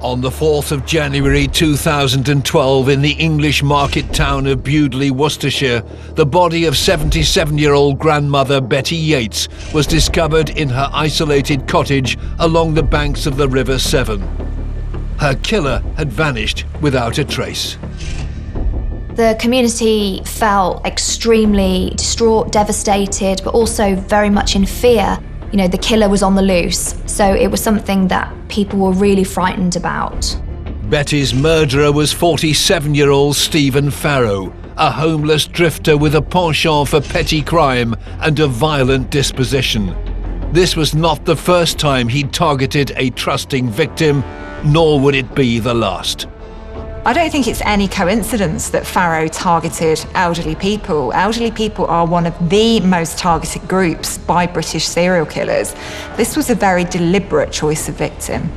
On the 4th of January 2012 in the English market town of Bewdley, Worcestershire, the body of 77-year-old grandmother Betty Yates was discovered in her isolated cottage along the banks of the River Severn. Her killer had vanished without a trace. The community felt extremely distraught, devastated, but also very much in fear. You know, the killer was on the loose, so it was something that people were really frightened about. Betty's murderer was 47-year-old Stephen Farrow, a homeless drifter with a penchant for petty crime and a violent disposition. This was not the first time he'd targeted a trusting victim, nor would it be the last. I don't think it's any coincidence that Farrow targeted elderly people. Elderly people are one of the most targeted groups by British serial killers. This was a very deliberate choice of victim.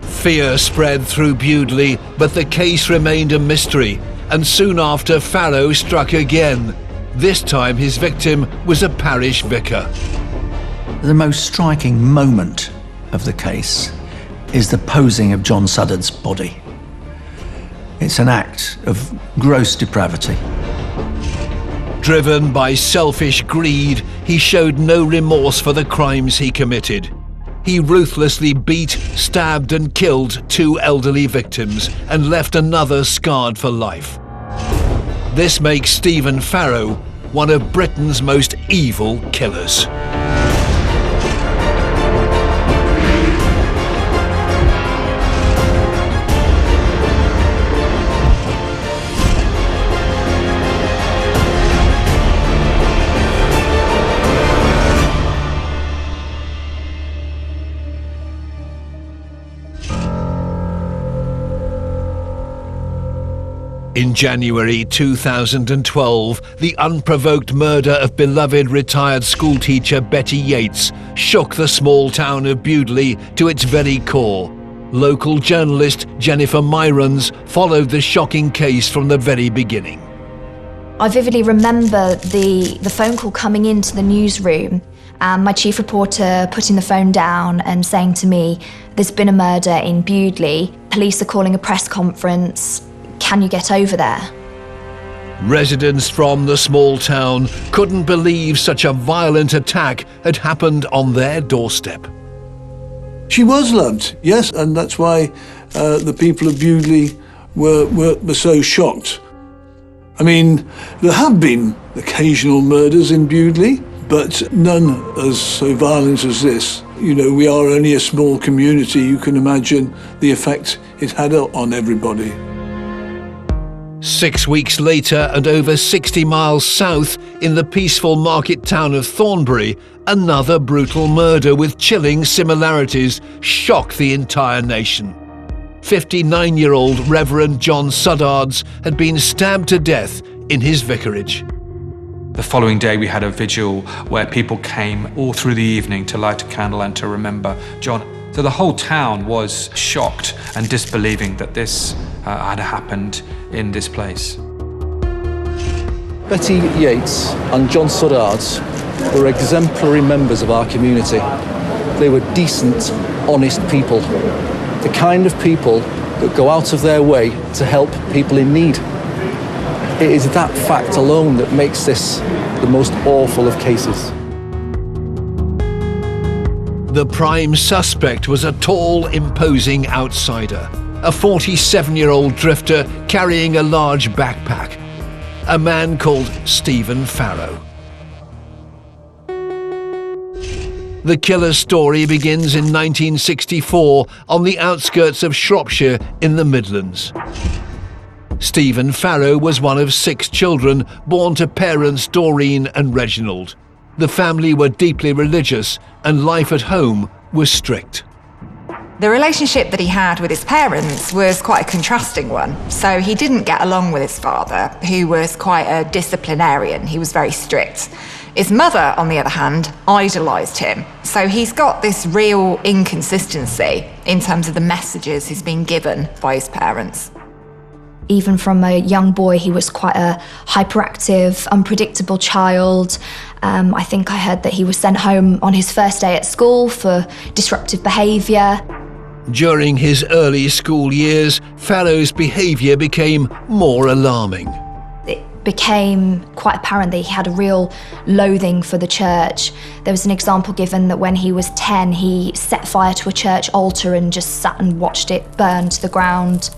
Fear spread through Bewdley, but the case remained a mystery, and soon after Farrow struck again. This time his victim was a parish vicar. The most striking moment of the case is the posing of John Suddards' body. It's an act of gross depravity. Driven by selfish greed, he showed no remorse for the crimes he committed. He ruthlessly beat, stabbed and killed 2 elderly victims and left another scarred for life. This makes Stephen Farrow one of Britain's most evil killers. In January 2012, the unprovoked murder of beloved retired schoolteacher Betty Yates shook the small town of Bewdley to its very core. Local journalist Jennifer Myrons followed the shocking case from the very beginning. I vividly remember the phone call coming into the newsroom and my chief reporter putting the phone down and saying to me, "There's been a murder in Bewdley. Police are calling a press conference. Can you get over there?" Residents from the small town couldn't believe such a violent attack had happened on their doorstep. She was loved, yes, and that's why the people of Bewdley were so shocked. I mean, there have been occasional murders in Bewdley, but none as so violent as this. You know, we are only a small community. You can imagine the effect it had on everybody. 6 weeks later, and over 60 miles south in the peaceful market town of Thornbury, another brutal murder with chilling similarities shocked the entire nation. 59-year-old Reverend John Suddards had been stabbed to death in his vicarage. The following day we had a vigil where people came all through the evening to light a candle and to remember John. So the whole town was shocked and disbelieving that this had happened in this place. Betty Yates and John Suddards were exemplary members of our community. They were decent, honest people, the kind of people that go out of their way to help people in need. It is that fact alone that makes this the most awful of cases. The prime suspect was a tall, imposing outsider, a 47-year-old drifter carrying a large backpack, a man called Stephen Farrow. The killer's story begins in 1964 on the outskirts of Shropshire in the Midlands. Stephen Farrow was one of 6 children born to parents Doreen and Reginald. The family were deeply religious and life at home was strict. The relationship that he had with his parents was quite a contrasting one. So he didn't get along with his father, who was quite a disciplinarian. He was very strict. His mother, on the other hand, idolised him. So he's got this real inconsistency in terms of the messages he's been given by his parents. Even from a young boy, he was quite a hyperactive, unpredictable child. I think I heard that he was sent home on his first day at school for disruptive behaviour. During his early school years, Farrow's behaviour became more alarming. It became quite apparent that he had a real loathing for the church. There was an example given that when he was 10, he set fire to a church altar and just sat and watched it burn to the ground.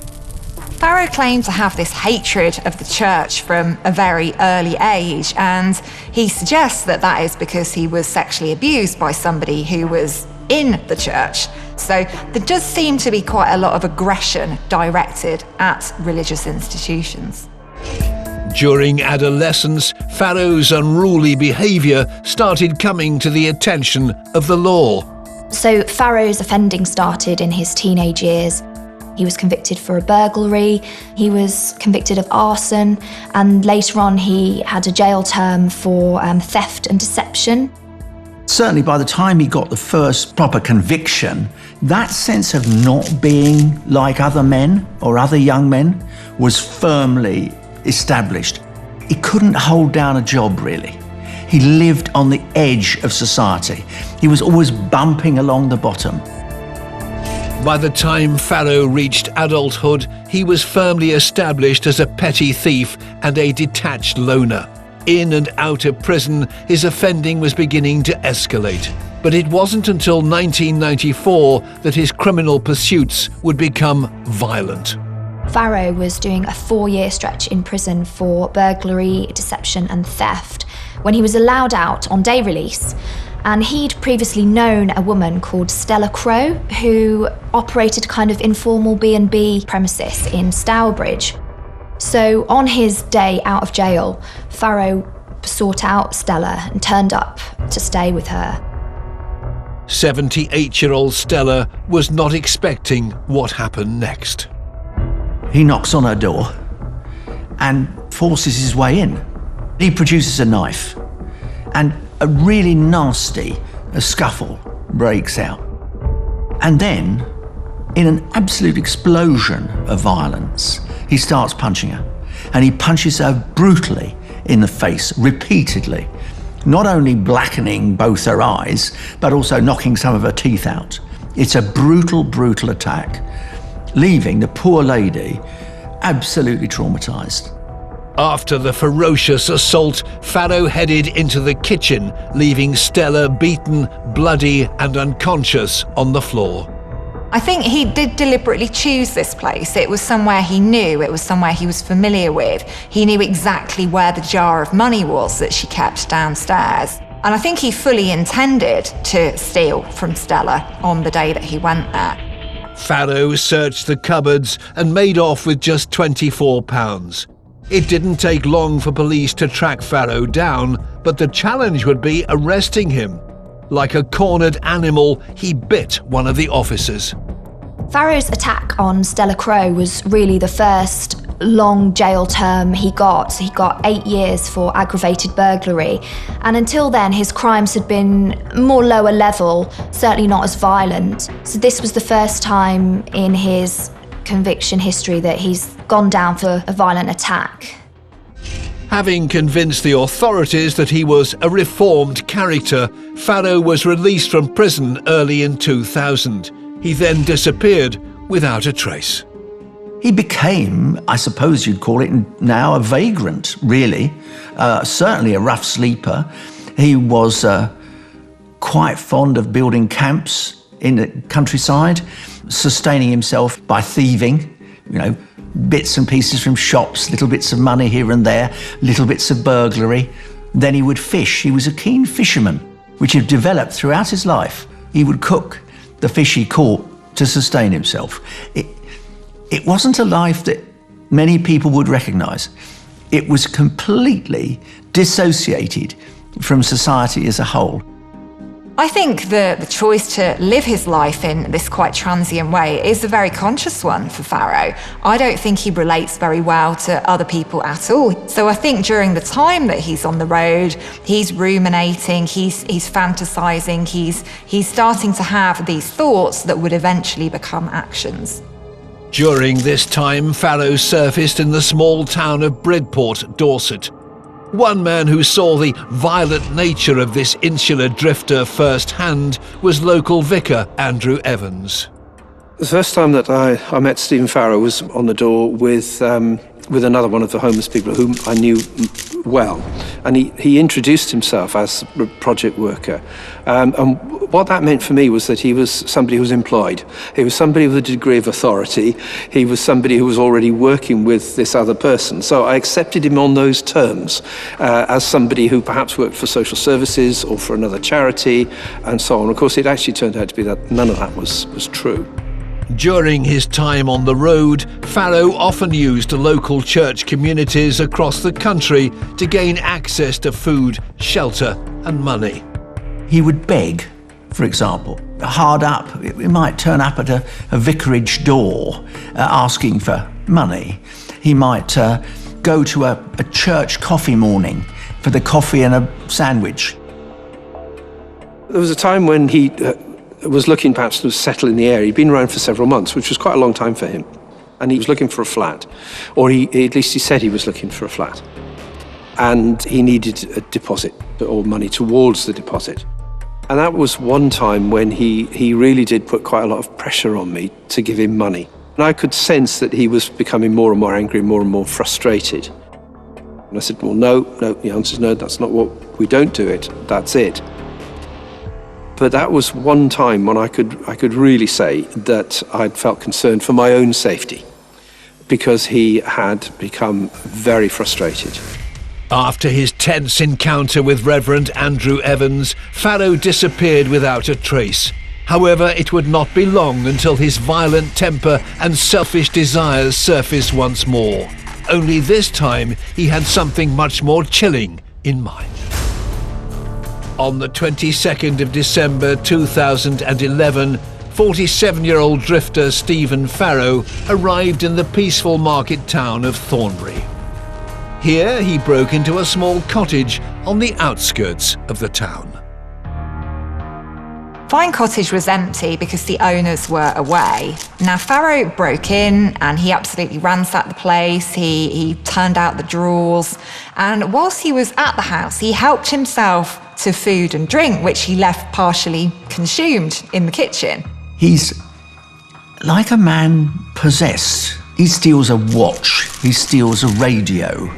Farrow claimed to have this hatred of the church from a very early age, and he suggests that that is because he was sexually abused by somebody who was in the church. So there does seem to be quite a lot of aggression directed at religious institutions. During adolescence, Farrow's unruly behaviour started coming to the attention of the law. So Farrow's offending started in his teenage years. He was convicted for a burglary, he was convicted of arson, and later on he had a jail term for theft and deception. Certainly by the time he got the first proper conviction, that sense of not being like other men or other young men was firmly established. He couldn't hold down a job, really. He lived on the edge of society. He was always bumping along the bottom. By the time Farrow reached adulthood, he was firmly established as a petty thief and a detached loner. In and out of prison, his offending was beginning to escalate. But it wasn't until 1994 that his criminal pursuits would become violent. Farrow was doing a 4-year stretch in prison for burglary, deception and theft when he was allowed out on day release. And he'd previously known a woman called Stella Crow who operated a kind of informal B&B premises in Stourbridge. So on his day out of jail, Farrow sought out Stella and turned up to stay with her. 78-year-old Stella was not expecting what happened next. He knocks on her door and forces his way in. He produces a knife and a really nasty scuffle breaks out. And then, in an absolute explosion of violence, he starts punching her. And he punches her brutally in the face, repeatedly, not only blackening both her eyes, but also knocking some of her teeth out. It's a brutal, brutal attack, leaving the poor lady absolutely traumatized. After the ferocious assault, Farrow headed into the kitchen, leaving Stella beaten, bloody and unconscious on the floor. I think he did deliberately choose this place. It was somewhere he knew, it was somewhere he was familiar with. He knew exactly where the jar of money was that she kept downstairs. And I think he fully intended to steal from Stella on the day that he went there. Farrow searched the cupboards and made off with just £24. It didn't take long for police to track Farrow down, but the challenge would be arresting him. Like a cornered animal, he bit one of the officers. Farrow's attack on Stella Crow was really the first long jail term he got. He got 8 years for aggravated burglary, and until then his crimes had been more lower level, certainly not as violent. So this was the first time in his conviction history that he's gone down for a violent attack. Having convinced the authorities that he was a reformed character, Farrow was released from prison early in 2000. He then disappeared without a trace. He became, I suppose you'd call it now, a vagrant, really. Certainly a rough sleeper. He was quite fond of building camps in the countryside, sustaining himself by thieving, bits and pieces from shops, little bits of money here and there, little bits of burglary. Then he would fish. He was a keen fisherman, which had developed throughout his life. He would cook the fish he caught to sustain himself. It wasn't a life that many people would recognise. It was completely dissociated from society as a whole. I think the choice to live his life in this quite transient way is a very conscious one for Farrow. I don't think he relates very well to other people at all. So I think during the time that he's on the road, he's ruminating, he's fantasizing, he's starting to have these thoughts that would eventually become actions. During this time, Farrow surfaced in the small town of Bridport, Dorset. One man who saw the violent nature of this insular drifter firsthand was local vicar Andrew Evans. The first time that I met Stephen Farrow was on the door with another one of the homeless people whom I knew well. And he introduced himself as a project worker. And what that meant for me was that he was somebody who was employed. He was somebody with a degree of authority. He was somebody who was already working with this other person. So I accepted him on those terms as somebody who perhaps worked for social services or for another charity and so on. Of course, it actually turned out to be that none of that was true. During his time on the road, Farrow often used local church communities across the country to gain access to food, shelter and money. He would beg, for example, hard up. He might turn up at a vicarage door asking for money. He might go to a church coffee morning for the coffee and a sandwich. There was a time when he was looking perhaps to settle in the area. He'd been around for several months, which was quite a long time for him. And he was looking for a flat, or at least he said he was looking for a flat. And he needed a deposit, or money towards the deposit. And that was one time when he really did put quite a lot of pressure on me to give him money. And I could sense that he was becoming more and more angry, more and more frustrated. And I said, well, no, the answer is no, that's not what, we don't do it, that's it. But that was one time when I could really say that I'd felt concerned for my own safety, because he had become very frustrated. After his tense encounter with Reverend Andrew Evans, Farrow disappeared without a trace. However, it would not be long until his violent temper and selfish desires surfaced once more. Only this time, he had something much more chilling in mind. On the 22nd of December 2011, 47-year-old drifter Stephen Farrow arrived in the peaceful market town of Thornbury. Here he broke into a small cottage on the outskirts of the town. Vine Cottage was empty because the owners were away. Now, Farrow broke in and he absolutely ransacked the place. He turned out the drawers. And whilst he was at the house, he helped himself to food and drink, which he left partially consumed in the kitchen. He's like a man possessed. He steals a watch, he steals a radio,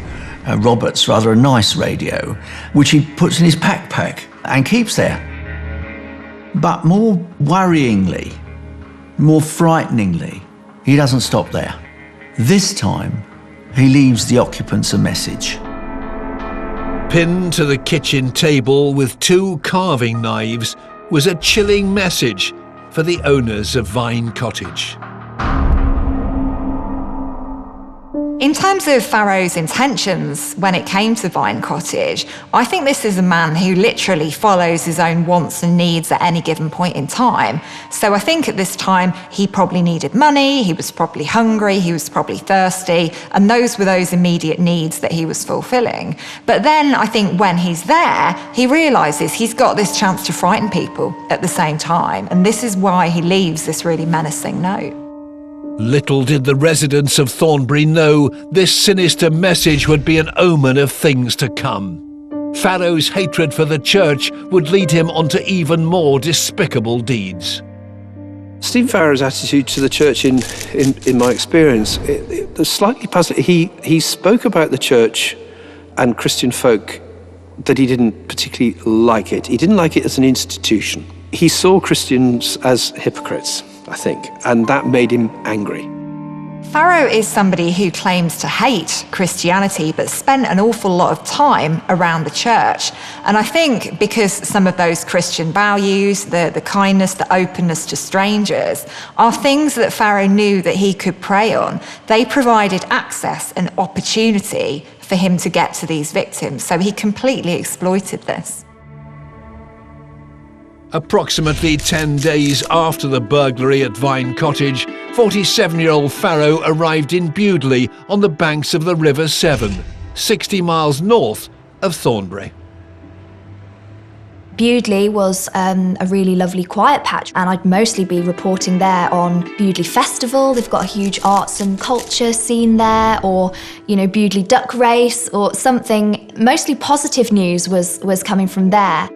Robert's rather a nice radio, which he puts in his backpack and keeps there. But more worryingly, more frighteningly, he doesn't stop there. This time, he leaves the occupants a message. Pinned to the kitchen table with 2 carving knives was a chilling message for the owners of Vine Cottage. In terms of Farrow's intentions when it came to Vine Cottage, I think this is a man who literally follows his own wants and needs at any given point in time. So I think at this time he probably needed money, he was probably hungry, he was probably thirsty, and those were those immediate needs that he was fulfilling. But then I think when he's there, he realises he's got this chance to frighten people at the same time, and this is why he leaves this really menacing note. Little did the residents of Thornbury know this sinister message would be an omen of things to come. Farrow's hatred for the church would lead him onto even more despicable deeds. Stephen Farrow's attitude to the church, in my experience, it was slightly puzzling. He spoke about the church and Christian folk that he didn't particularly like it. He didn't like it as an institution. He saw Christians as hypocrites, I think, and that made him angry. Farrow is somebody who claims to hate Christianity but spent an awful lot of time around the church. And I think because some of those Christian values, the kindness, the openness to strangers, are things that Farrow knew that he could prey on. They provided access and opportunity for him to get to these victims, so he completely exploited this. Approximately 10 days after the burglary at Vine Cottage, 47-year-old Farrow arrived in Bewdley on the banks of the River Severn, 60 miles north of Thornbury. Bewdley was a really lovely quiet patch, and I'd mostly be reporting there on Bewdley Festival. They've got a huge arts and culture scene there, or, Bewdley Duck Race, or something. Mostly positive news was coming from there.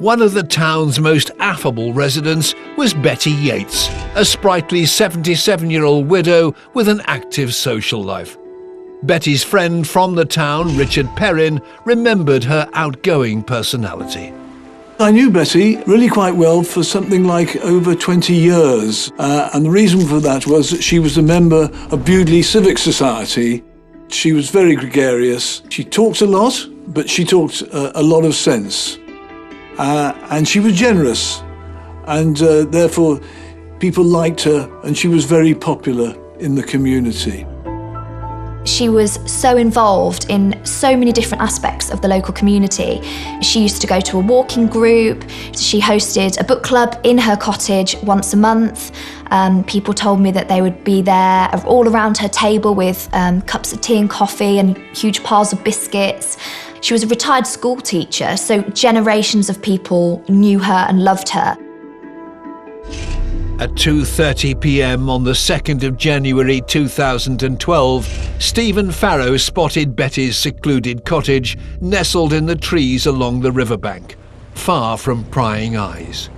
One of the town's most affable residents was Betty Yates, a sprightly 77-year-old widow with an active social life. Betty's friend from the town, Richard Perrin, remembered her outgoing personality. I knew Betty really quite well for something like over 20 years, and the reason for that was that she was a member of Bewdley Civic Society. She was very gregarious. She talked a lot, but she talked a lot of sense. And she was generous, and therefore people liked her, and she was very popular in the community. She was so involved in so many different aspects of the local community. She used to go to a walking group. She hosted a book club in her cottage once a month. People told me that they would be there all around her table with cups of tea and coffee and huge piles of biscuits. She was a retired school teacher, so generations of people knew her and loved her. At 2:30 p.m. on the 2nd of January 2012, Stephen Farrow spotted Betty's secluded cottage nestled in the trees along the riverbank, far from prying eyes.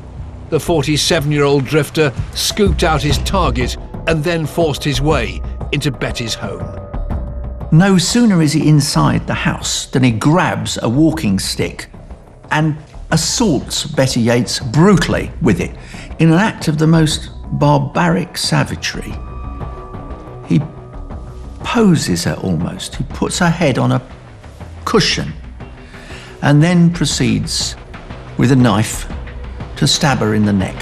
The 47-year-old drifter scooped out his target and then forced his way into Betty's home. No sooner is he inside the house than he grabs a walking stick and assaults Betty Yates brutally with it in an act of the most barbaric savagery. He poses her almost. He puts her head on a cushion and then proceeds with a knife to stab her in the neck.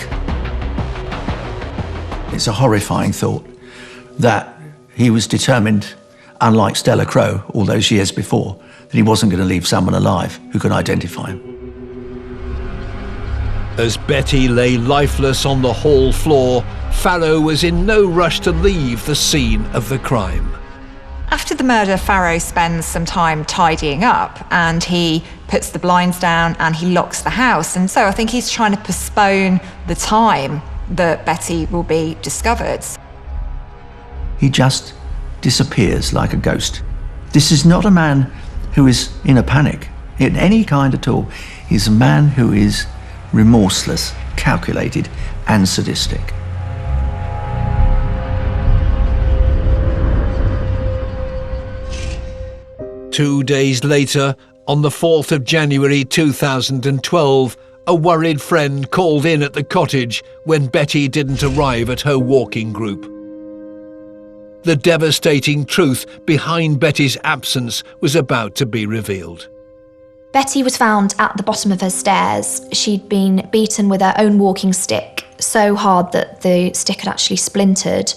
It's a horrifying thought that he was determined, unlike Stella Crow all those years before, that he wasn't going to leave someone alive who could identify him. As Betty lay lifeless on the hall floor, Farrow was in no rush to leave the scene of the crime. After the murder, Farrow spends some time tidying up, and he puts the blinds down and he locks the house. And so I think he's trying to postpone the time that Betty will be discovered. He just disappears like a ghost. This is not a man who is in a panic in any kind at all. He's a man who is remorseless, calculated, and sadistic. Two days later, on the 4th of January 2012, a worried friend called in at the cottage when Betty didn't arrive at her walking group. The devastating truth behind Betty's absence was about to be revealed. Betty was found at the bottom of her stairs. She'd been beaten with her own walking stick, so hard that the stick had actually splintered.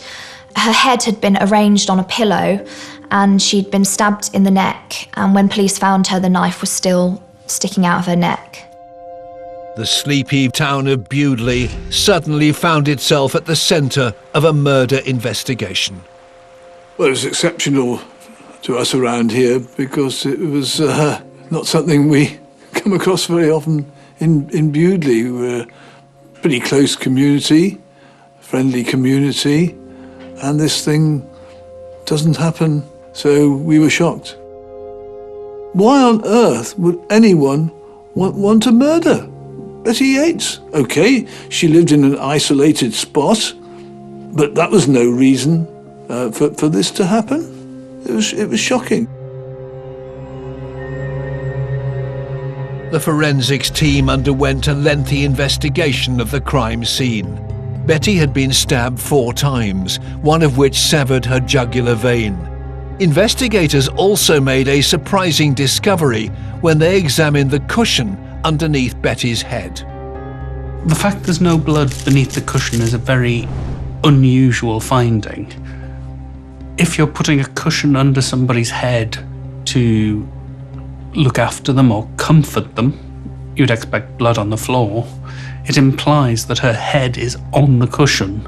Her head had been arranged on a pillow, and she'd been stabbed in the neck, and when police found her, the knife was still sticking out of her neck. The sleepy town of Bewdley suddenly found itself at the centre of a murder investigation. Well, it was exceptional to us around here because it was not something we come across very often in Bewdley. We're a pretty close community, friendly community, and this thing doesn't happen, so we were shocked. Why on earth would anyone want to murder Betty Yates? Okay, she lived in an isolated spot, but that was no reason for this to happen. It was shocking. The forensics team underwent a lengthy investigation of the crime scene. Betty had been stabbed 4 times, one of which severed her jugular vein. Investigators also made a surprising discovery when they examined the cushion underneath Betty's head. The fact there's no blood beneath the cushion is a very unusual finding. If you're putting a cushion under somebody's head to look after them or comfort them, you'd expect blood on the floor. It implies that her head is on the cushion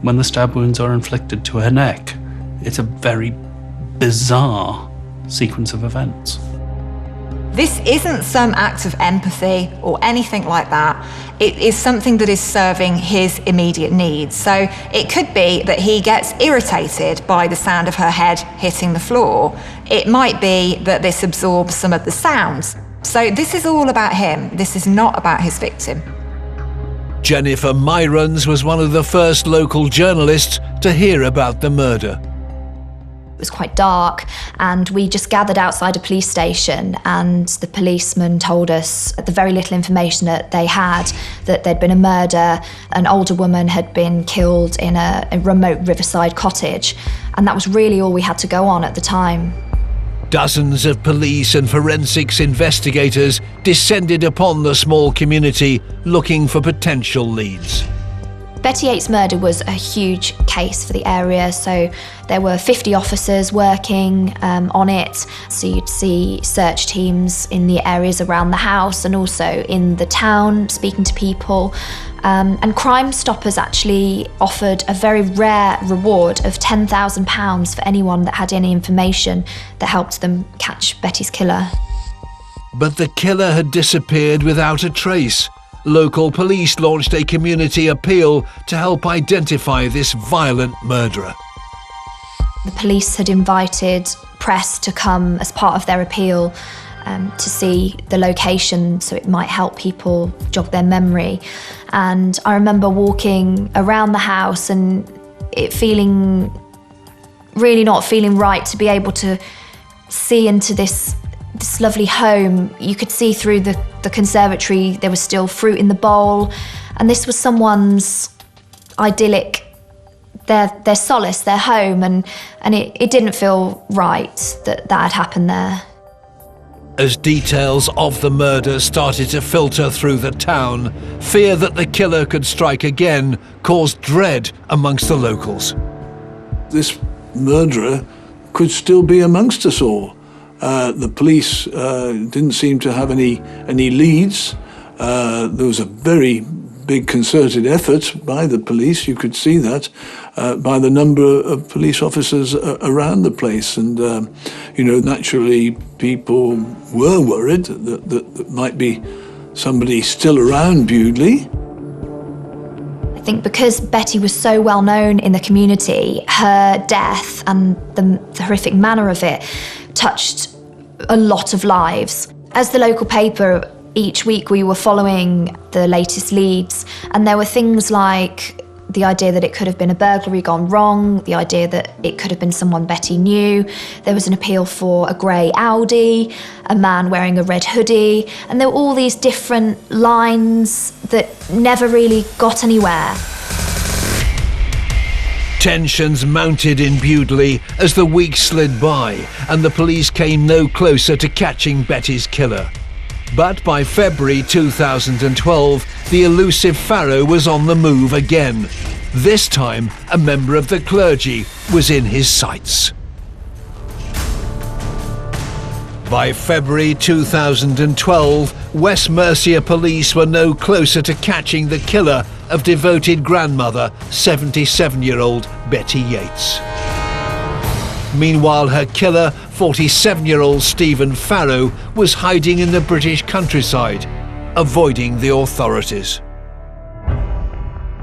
when the stab wounds are inflicted to her neck. It's a very bizarre sequence of events. This isn't some act of empathy or anything like that. It is something that is serving his immediate needs. So it could be that he gets irritated by the sound of her head hitting the floor. It might be that this absorbs some of the sounds. So this is all about him. This is not about his victim. Jennifer Myrons was one of the first local journalists to hear about the murder. It was quite dark, and we just gathered outside a police station, and the policeman told us the very little information that they had, that there'd been a murder. An older woman had been killed in a remote riverside cottage, and that was really all we had to go on at the time. Dozens of police and forensics investigators descended upon the small community looking for potential leads. Betty Yates' murder was a huge case for the area, so there were 50 officers working on it. So you'd see search teams in the areas around the house and also in the town speaking to people. And Crime Stoppers actually offered a very rare reward of £10,000 for anyone that had any information that helped them catch Betty's killer. But the killer had disappeared without a trace. Local police launched a community appeal to help identify this violent murderer. The police had invited press to come as part of their appeal to see the location, so it might help people jog their memory. And I remember walking around the house and it really not feeling right to be able to see into this lovely home. You could see through the conservatory, there was still fruit in the bowl, and this was someone's idyllic, their solace, their home, and it didn't feel right that had happened there. As details of the murder started to filter through the town, fear that the killer could strike again caused dread amongst the locals. This murderer could still be amongst us all. The police didn't seem to have any leads. There was a very big concerted effort by the police. You could see that by the number of police officers around the place. And, naturally people were worried that there might be somebody still around Bewdley. I think because Betty was so well known in the community, her death and the horrific manner of it touched a lot of lives. As the local paper, each week we were following the latest leads, and there were things like the idea that it could have been a burglary gone wrong, the idea that it could have been someone Betty knew. There was an appeal for a grey Audi, a man wearing a red hoodie, and there were all these different lines that never really got anywhere. Tensions mounted in Bewdley as the weeks slid by and the police came no closer to catching Betty's killer. But by February 2012, the elusive Farrow was on the move again. This time, a member of the clergy was in his sights. By February 2012, West Mercia police were no closer to catching the killer of devoted grandmother, 77-year-old Betty Yates. Meanwhile, her killer, 47-year-old Stephen Farrow, was hiding in the British countryside, avoiding the authorities.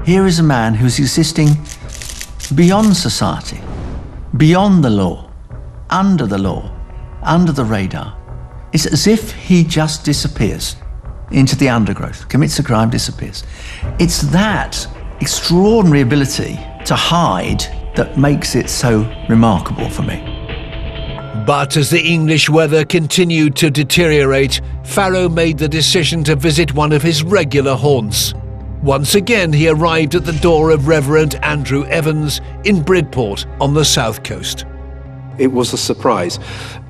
Here is a man who's existing beyond society, beyond the law, under the radar. It's as if he just disappears into the undergrowth, commits a crime, disappears. It's that extraordinary ability to hide that makes it so remarkable for me. But as the English weather continued to deteriorate, Farrow made the decision to visit one of his regular haunts. Once again, he arrived at the door of Reverend Andrew Evans in Bridport on the south coast. It was a surprise.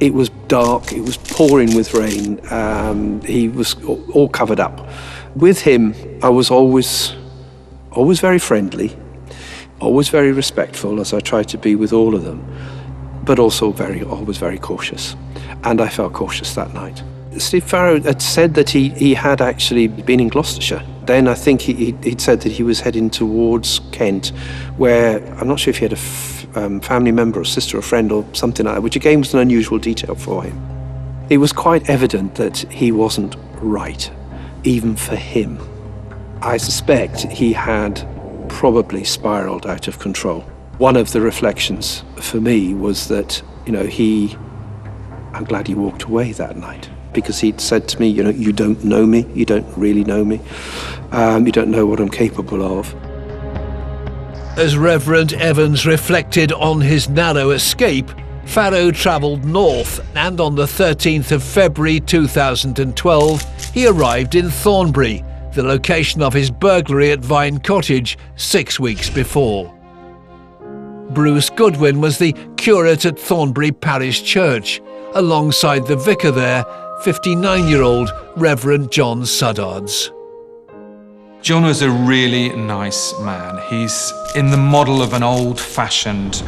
It was dark, it was pouring with rain, he was all covered up. With him, I was always very friendly, always very respectful, as I tried to be with all of them, but also always very cautious. And I felt cautious that night. Steve Farrow had said that he had actually been in Gloucestershire. Then I think he'd said that he was heading towards Kent, where I'm not sure if he had a family member or sister or friend or something like that, which again was an unusual detail for him. It was quite evident that he wasn't right, even for him. I suspect he had probably spiraled out of control. One of the reflections for me was that, I'm glad he walked away that night. because he'd said to me, you don't know me, you don't really know me, you don't know what I'm capable of. As Reverend Evans reflected on his narrow escape, Farrow travelled north, and on the 13th of February 2012, he arrived in Thornbury, the location of his burglary at Vine Cottage 6 weeks before. Bruce Goodwin was the curate at Thornbury Parish Church, alongside the vicar there, 59-year-old Reverend John Suddards. John was a really nice man. He's in the model of an old-fashioned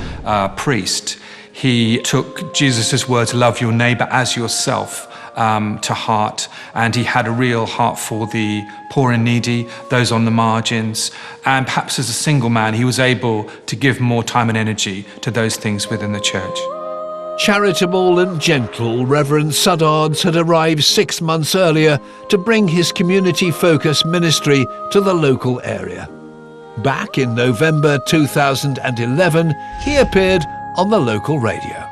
priest. He took Jesus' words, love your neighbour as yourself, to heart, and he had a real heart for the poor and needy, those on the margins, and perhaps as a single man he was able to give more time and energy to those things within the church. Charitable and gentle, Reverend Suddards had arrived 6 months earlier to bring his community-focused ministry to the local area. Back in November 2011, he appeared on the local radio.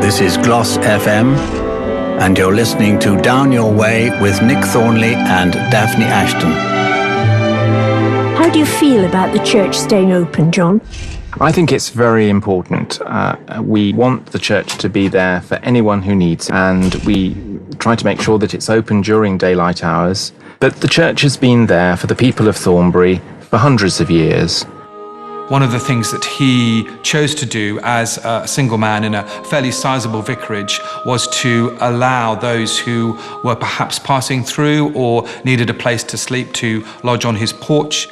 This is Gloss FM, and you're listening to Down Your Way with Nick Thornley and Daphne Ashton. How do you feel about the church staying open, John? I think it's very important. We want the church to be there for anyone who needs it, and we try to make sure that it's open during daylight hours. But the church has been there for the people of Thornbury for hundreds of years. One of the things that he chose to do as a single man in a fairly sizable vicarage was to allow those who were perhaps passing through or needed a place to sleep to lodge on his porch.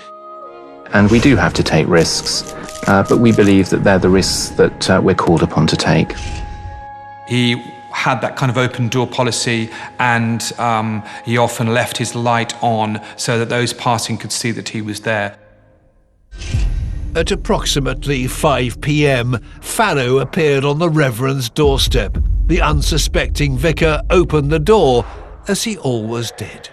And we do have to take risks, but we believe that they're the risks that we're called upon to take. He had that kind of open door policy, and he often left his light on so that those passing could see that he was there. At approximately 5 p.m, Farrow appeared on the Reverend's doorstep. The unsuspecting vicar opened the door, as he always did.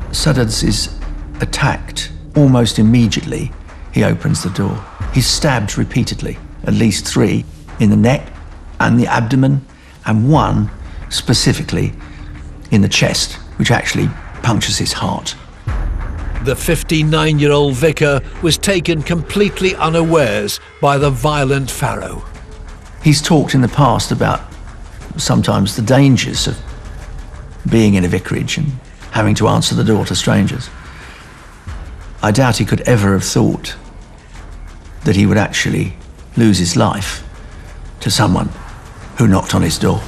Suddards is attacked almost immediately. He opens the door. He's stabbed repeatedly, at least 3, in the neck and the abdomen, and 1 specifically in the chest, which actually punctures his heart. The 59-year-old vicar was taken completely unawares by the violent Farrow. He's talked in the past about sometimes the dangers of being in a vicarage and having to answer the door to strangers. I doubt he could ever have thought that he would actually lose his life to someone who knocked on his door.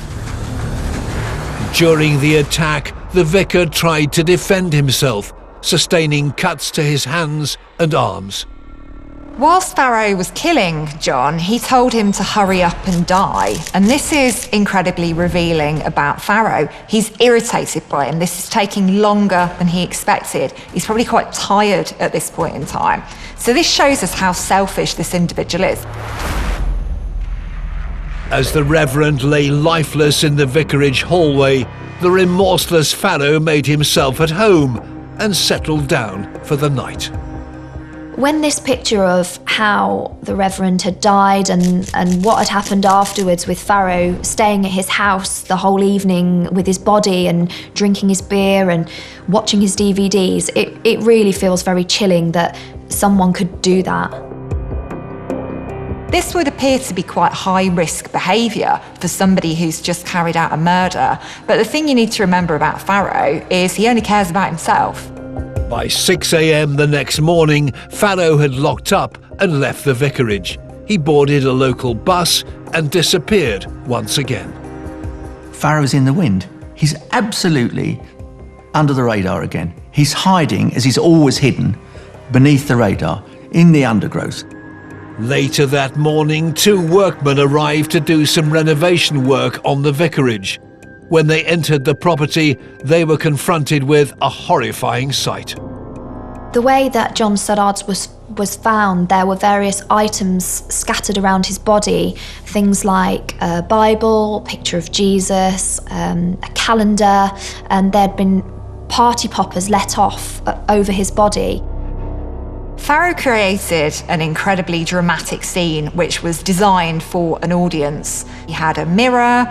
During the attack, the vicar tried to defend himself, sustaining cuts to his hands and arms. Whilst Farrow was killing John, he told him to hurry up and die. And this is incredibly revealing about Farrow. He's irritated by him. This is taking longer than he expected. He's probably quite tired at this point in time. So this shows us how selfish this individual is. As the Reverend lay lifeless in the vicarage hallway, the remorseless Farrow made himself at home and settled down for the night. When this picture of how the Reverend had died and what had happened afterwards, with Farrow staying at his house the whole evening with his body and drinking his beer and watching his DVDs, it really feels very chilling that someone could do that. This would appear to be quite high-risk behaviour for somebody who's just carried out a murder. But the thing you need to remember about Farrow is he only cares about himself. By 6 a.m. the next morning, Farrow had locked up and left the vicarage. He boarded a local bus and disappeared once again. Farrow's in the wind. He's absolutely under the radar again. He's hiding, as he's always hidden, beneath the radar, in the undergrowth. Later that morning, 2 workmen arrived to do some renovation work on the vicarage. When they entered the property, they were confronted with a horrifying sight. The way that John Suddards was found, there were various items scattered around his body, things like a Bible, a picture of Jesus, a calendar, and there'd been party poppers let off over his body. Farrow created an incredibly dramatic scene which was designed for an audience. He had a mirror,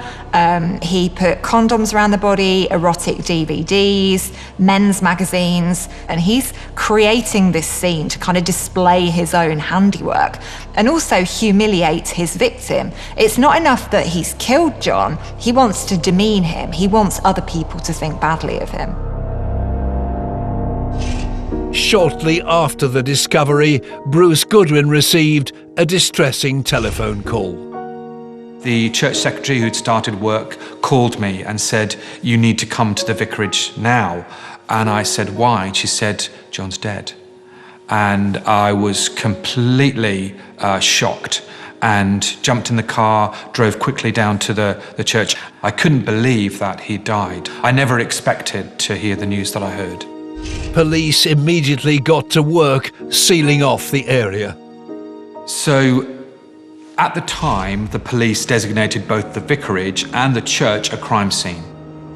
he put condoms around the body, erotic DVDs, men's magazines, and he's creating this scene to kind of display his own handiwork and also humiliate his victim. It's not enough that he's killed John, he wants to demean him, he wants other people to think badly of him. Shortly after the discovery, Bruce Goodwin received a distressing telephone call. The church secretary who'd started work called me and said, "You need to come to the vicarage now." And I said, "Why?" And she said, "John's dead." And I was completely shocked and jumped in the car, drove quickly down to the church. I couldn't believe that he died. I never expected to hear the news that I heard. Police immediately got to work sealing off the area. So at the time, the police designated both the vicarage and the church a crime scene.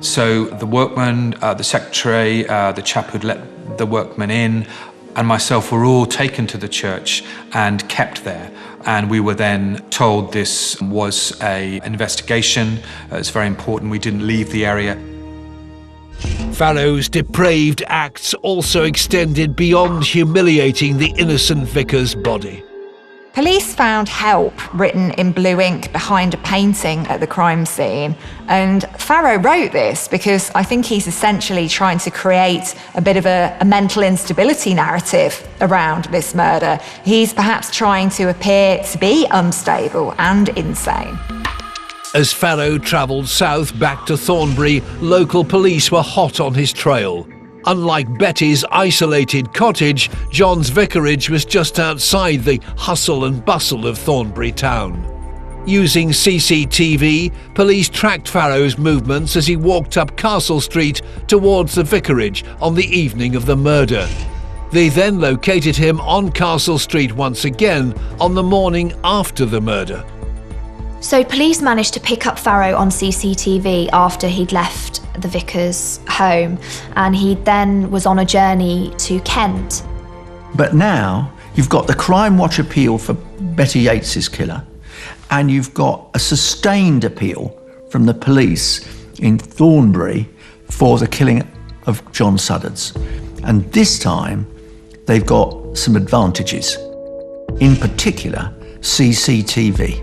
So the workman, the secretary, the chap who'd let the workmen in, and myself were all taken to the church and kept there. And we were then told this was an investigation. It's very important we didn't leave the area. Farrow's depraved acts also extended beyond humiliating the innocent vicar's body. Police found help written in blue ink behind a painting at the crime scene. And Farrow wrote this because I think he's essentially trying to create a bit of a mental instability narrative around this murder. He's perhaps trying to appear to be unstable and insane. As Farrow travelled south back to Thornbury, local police were hot on his trail. Unlike Betty's isolated cottage, John's vicarage was just outside the hustle and bustle of Thornbury town. Using CCTV, police tracked Farrow's movements as he walked up Castle Street towards the vicarage on the evening of the murder. They then located him on Castle Street once again on the morning after the murder. So police managed to pick up Farrow on CCTV after he'd left the vicar's home, and he then was on a journey to Kent. But now you've got the Crime Watch appeal for Betty Yates' killer, and you've got a sustained appeal from the police in Thornbury for the killing of John Suddards. And this time they've got some advantages, in particular CCTV.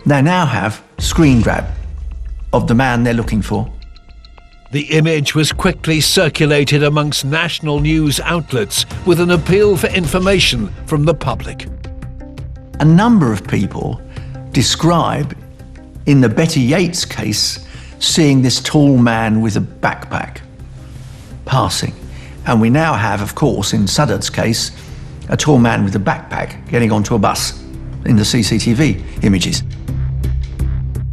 They now have screen grab of the man they're looking for. The image was quickly circulated amongst national news outlets with an appeal for information from the public. A number of people describe, in the Betty Yates case, seeing this tall man with a backpack passing. And we now have, of course, in Suddards' case, a tall man with a backpack getting onto a bus in the CCTV images.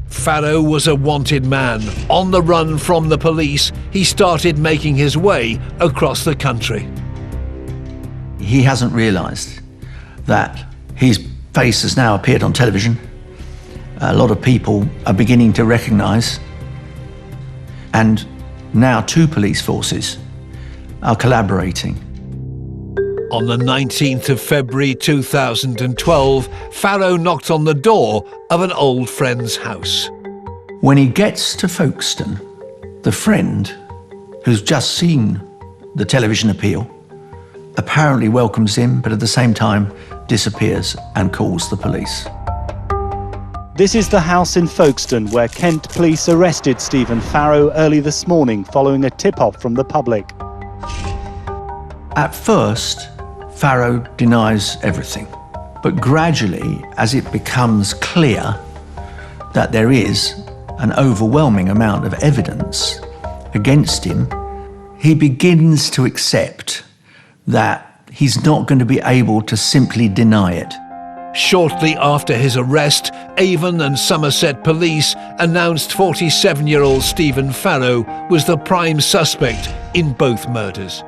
Farrow was a wanted man. On the run from the police, he started making his way across the country. He hasn't realised that his face has now appeared on television. A lot of people are beginning to recognise, and now two police forces are collaborating. On the 19th of February 2012, Farrow knocked on the door of an old friend's house. When he gets to Folkestone, the friend, who's just seen the television appeal, apparently welcomes him, but at the same time disappears and calls the police. This is the house in Folkestone where Kent police arrested Stephen Farrow early this morning following a tip-off from the public. At first, Farrow denies everything, but gradually, as it becomes clear that there is an overwhelming amount of evidence against him, he begins to accept that he's not going to be able to simply deny it. Shortly after his arrest, Avon and Somerset police announced 47-year-old Stephen Farrow was the prime suspect in both murders.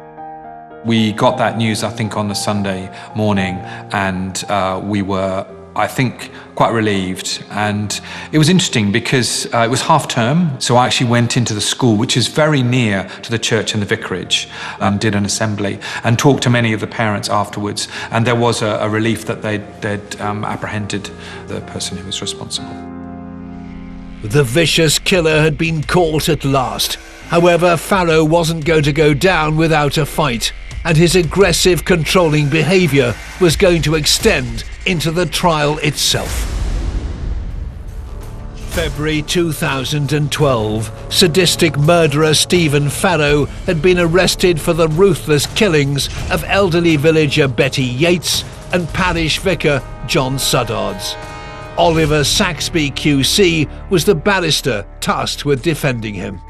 We got that news, I think, on the Sunday morning, and we were I think, quite relieved. And it was interesting because it was half term, so I actually went into the school, which is very near to the church and the vicarage, and did an assembly and talked to many of the parents afterwards. And there was a relief that they'd apprehended the person who was responsible. The vicious killer had been caught at last. However, Farrow wasn't going to go down without a fight, and his aggressive, controlling behaviour was going to extend into the trial itself. February 2012, sadistic murderer Stephen Farrow had been arrested for the ruthless killings of elderly villager Betty Yates and parish vicar John Suddards. Oliver Saxby QC was the barrister tasked with defending him.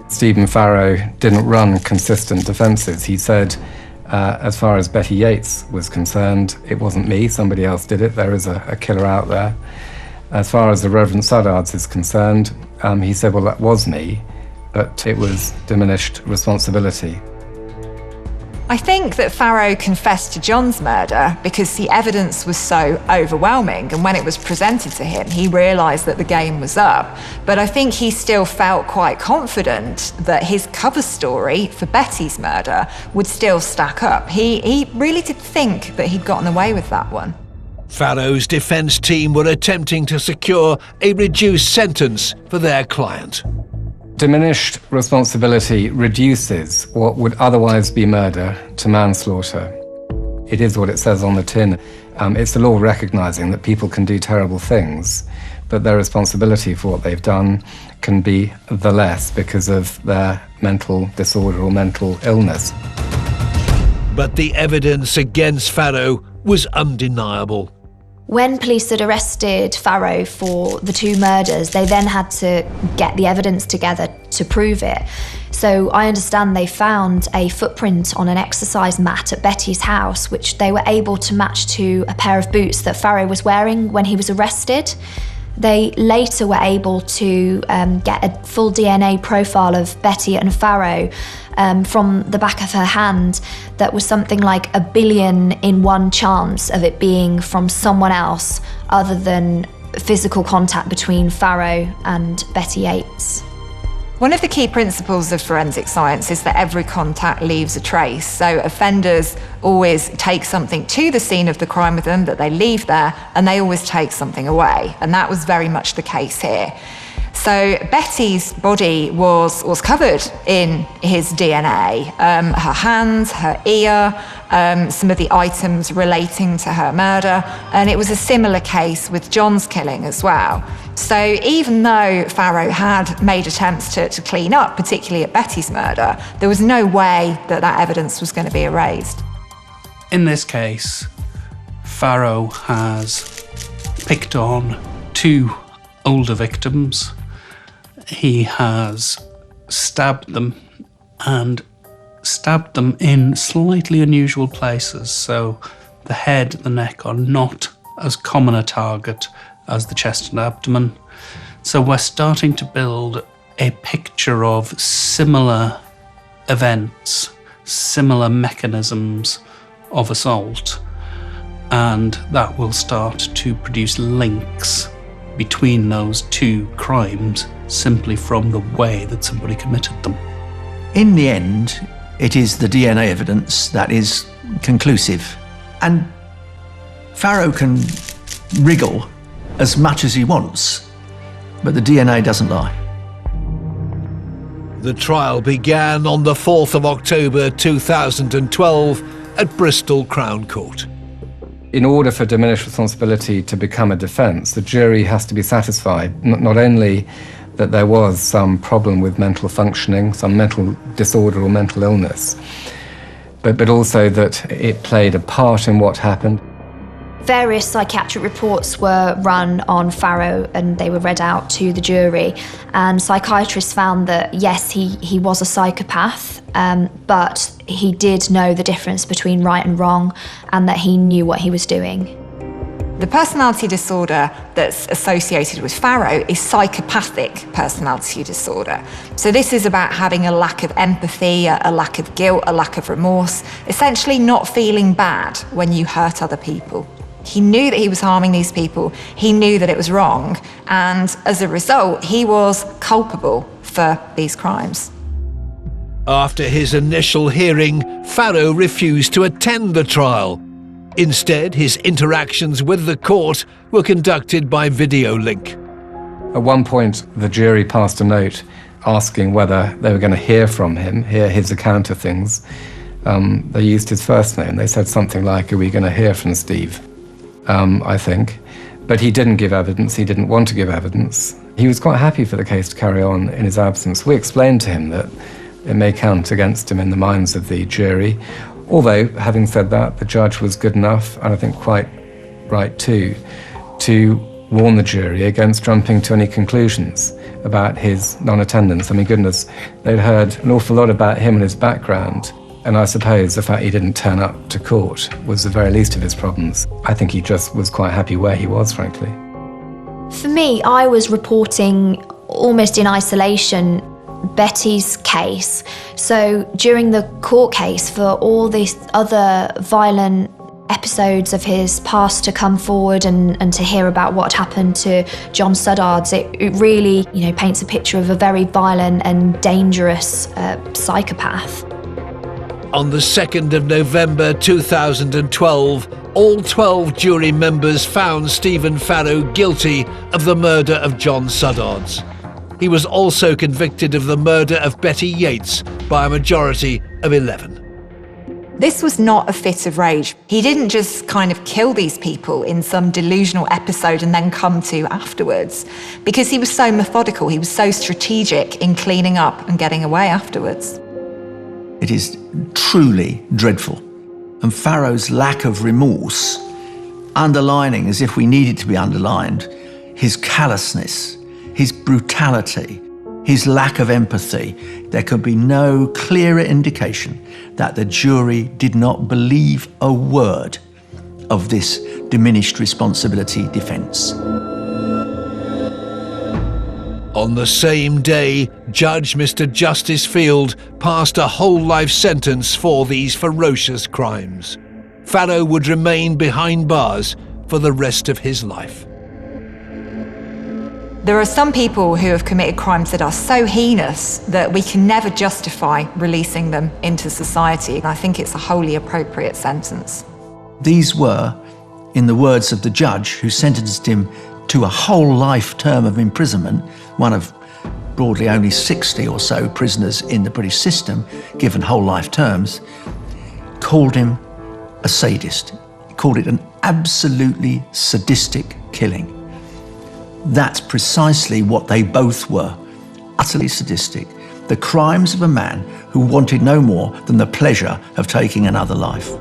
Stephen Farrow didn't run consistent defences. He said, as far as Betty Yates was concerned, it wasn't me, somebody else did it, there is a killer out there. As far as the Reverend Suddards is concerned, he said, well, that was me, but it was diminished responsibility. I think that Farrow confessed to John's murder because the evidence was so overwhelming, and when it was presented to him, he realised that the game was up. But I think he still felt quite confident that his cover story for Betty's murder would still stack up. He really did think that he'd gotten away with that one. Farrow's defence team were attempting to secure a reduced sentence for their client. Diminished responsibility reduces what would otherwise be murder to manslaughter. It is what it says on the tin. It's the law recognising that people can do terrible things, but their responsibility for what they've done can be the less because of their mental disorder or mental illness. But the evidence against Farrow was undeniable. When police had arrested Farrow for the two murders, they then had to get the evidence together to prove it. So I understand they found a footprint on an exercise mat at Betty's house, which they were able to match to a pair of boots that Farrow was wearing when he was arrested. They later were able to get a full DNA profile of Betty and Farrow from the back of her hand. That was something like 1 billion in 1 chance of it being from someone else other than physical contact between Farrow and Betty Yates. One of the key principles of forensic science is that every contact leaves a trace. So offenders always take something to the scene of the crime with them that they leave there, and they always take something away. And that was very much the case here. So Betty's body was covered in his DNA. Her hands, her ear, some of the items relating to her murder. And it was a similar case with John's killing as well. So even though Farrow had made attempts to clean up, particularly at Betty's murder, there was no way that evidence was going to be erased. In this case, Farrow has picked on 2 older victims. He has stabbed them, and stabbed them in slightly unusual places. So the head and the neck are not as common a target as the chest and abdomen. So we're starting to build a picture of similar events, similar mechanisms of assault, and that will start to produce links between those 2 crimes simply from the way that somebody committed them. In the end, it is the DNA evidence that is conclusive. And Farrow can wriggle as much as he wants, but the DNA doesn't lie. The trial began on the 4th of October 2012 at Bristol Crown Court. In order for diminished responsibility to become a defence, the jury has to be satisfied not only that there was some problem with mental functioning, some mental disorder or mental illness, but also that it played a part in what happened. Various psychiatric reports were run on Farrow and they were read out to the jury, and psychiatrists found that yes, he was a psychopath, but he did know the difference between right and wrong and that he knew what he was doing. The personality disorder that's associated with Farrow is psychopathic personality disorder. So this is about having a lack of empathy, a lack of guilt, a lack of remorse, essentially not feeling bad when you hurt other people. He knew that he was harming these people. He knew that it was wrong. And as a result, he was culpable for these crimes. After his initial hearing, Farrow refused to attend the trial. Instead, his interactions with the court were conducted by video link. At one point, the jury passed a note asking whether they were going to hear from him, hear his account of things. They used his first name. They said something like, "Are we going to hear from Steve?" I think. But he didn't give evidence. He didn't want to give evidence. He was quite happy for the case to carry on in his absence. We explained to him that it may count against him in the minds of the jury. Although, having said that, the judge was good enough, and I think quite right too, to warn the jury against jumping to any conclusions about his non-attendance. I mean, goodness, they'd heard an awful lot about him and his background, and I suppose the fact he didn't turn up to court was the very least of his problems. I think he just was quite happy where he was, frankly. For me, I was reporting almost in isolation Betty's case. So during the court case, for all these other violent episodes of his past to come forward and to hear about what happened to John Suddards, it really, paints a picture of a very violent and dangerous psychopath. On the 2nd of November 2012, all 12 jury members found Stephen Farrow guilty of the murder of John Suddards. He was also convicted of the murder of Betty Yates by a majority of 11. This was not a fit of rage. He didn't just kind of kill these people in some delusional episode and then come to afterwards, because he was so methodical, he was so strategic in cleaning up and getting away afterwards. It is truly dreadful. And Farrow's lack of remorse, underlining, as if we need it to be underlined, his callousness, his brutality, his lack of empathy. There could be no clearer indication that the jury did not believe a word of this diminished responsibility defence. On the same day, Judge Mr. Justice Field passed a whole life sentence for these ferocious crimes. Farrow would remain behind bars for the rest of his life. There are some people who have committed crimes that are so heinous that we can never justify releasing them into society. And I think it's a wholly appropriate sentence. These were, in the words of the judge who sentenced him to a whole life term of imprisonment, one of broadly only 60 or so prisoners in the British system given whole life terms, called him a sadist. He called it an absolutely sadistic killing. That's precisely what they both were, utterly sadistic. The crimes of a man who wanted no more than the pleasure of taking another life.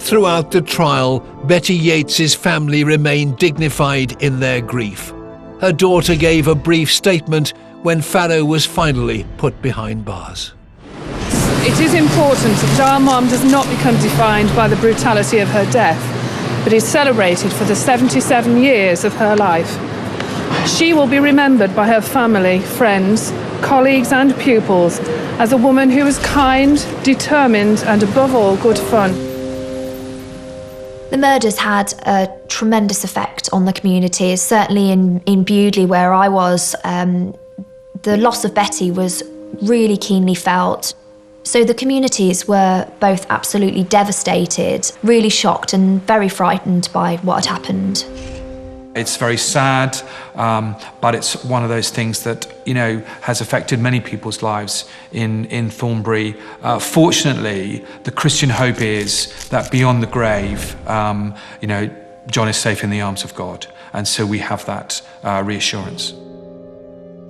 Throughout the trial, Betty Yates's family remained dignified in their grief. Her daughter gave a brief statement when Farrow was finally put behind bars. It is important that our mum does not become defined by the brutality of her death, but is celebrated for the 77 years of her life. She will be remembered by her family, friends, colleagues and pupils as a woman who was kind, determined and above all good fun. The murders had a tremendous effect on the community. Certainly in Bewdley, where I was, the loss of Betty was really keenly felt. So the communities were both absolutely devastated, really shocked and very frightened by what had happened. It's very sad, but it's one of those things that, has affected many people's lives in Thornbury. Fortunately, the Christian hope is that beyond the grave, John is safe in the arms of God. And so we have that reassurance.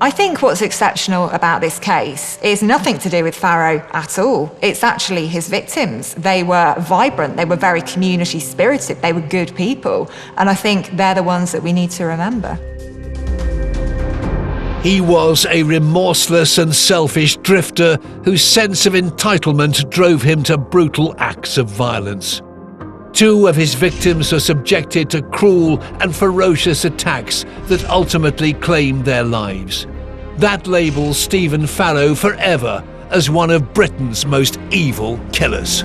I think what's exceptional about this case is nothing to do with Farrow at all. It's actually his victims. They were vibrant, they were very community spirited, they were good people. And I think they're the ones that we need to remember. He was a remorseless and selfish drifter whose sense of entitlement drove him to brutal acts of violence. 2 of his victims were subjected to cruel and ferocious attacks that ultimately claimed their lives. That labels Stephen Farrow forever as one of Britain's most evil killers.